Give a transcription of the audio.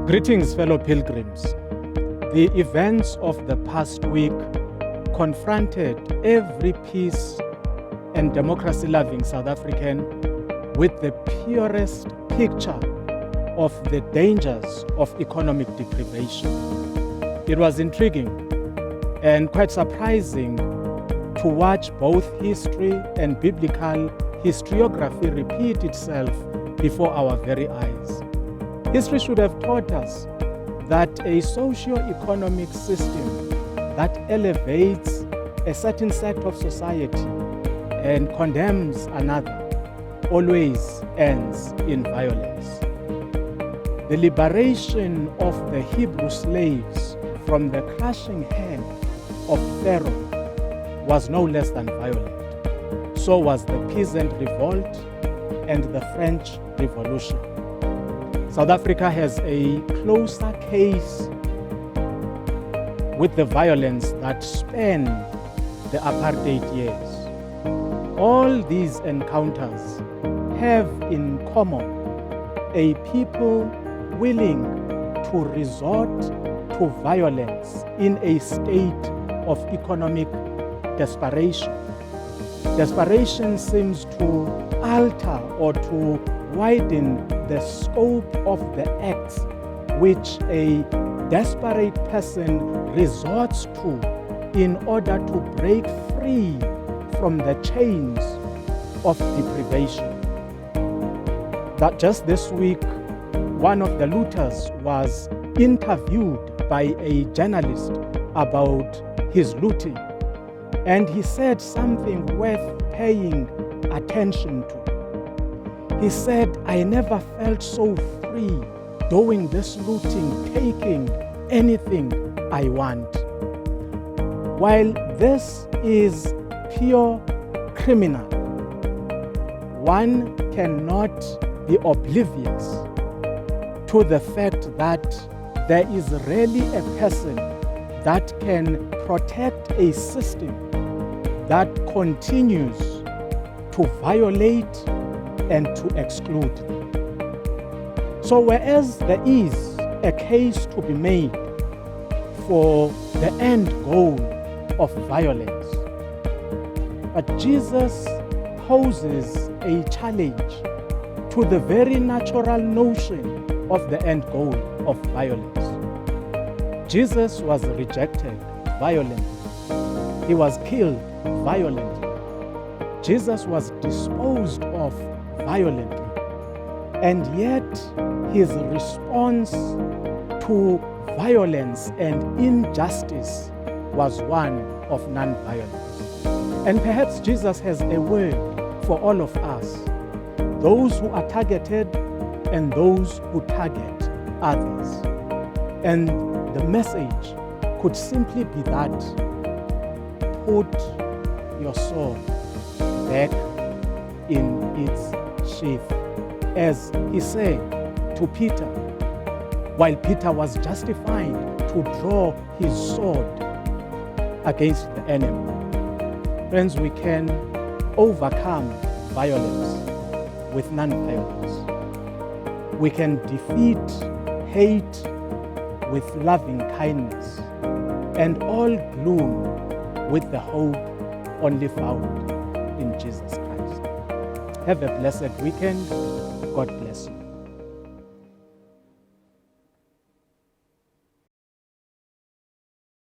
Greetings, fellow pilgrims. The events of the past week confronted every peace and democracy-loving South African with the purest picture of the dangers of economic deprivation. It was intriguing and quite surprising to watch both history and biblical historiography repeat itself before our very eyes. History should have taught us that a socio-economic system that elevates a certain sect of society and condemns another always ends in violence. The liberation of the Hebrew slaves from the crushing hand of Pharaoh was no less than violent. So was the Peasant Revolt and the French Revolution. South Africa has a closer case with the violence that spanned the apartheid years. All these encounters have in common a people willing to resort to violence in a state of economic desperation. Desperation seems to alter or to widen the scope of the acts which a desperate person resorts to in order to break free from the chains of deprivation. That just this week, one of the looters was interviewed by a journalist about his looting, and he said something worth paying attention to. He said, "I never felt so free doing this looting, taking anything I want." While this is pure criminal, one cannot be oblivious to the fact that there is really a person that can protect a system that continues to violate and to exclude. So whereas there is a case to be made for the end goal of violence, but Jesus poses a challenge to the very natural notion of the end goal of violence. Jesus was rejected violently. He was killed violently. Jesus was disposed of violently. And yet his response to violence and injustice was one of non-violence. And perhaps Jesus has a word for all of us, those who are targeted and those who target others. And the message could simply be that: put your sword back in its sheath, as he said to Peter, while Peter was justified to draw his sword against the enemy. Friends, we can overcome violence with non-violence. We can defeat hate with loving kindness, and all gloom with the hope only found in Jesus Christ. Have a blessed weekend. God bless you.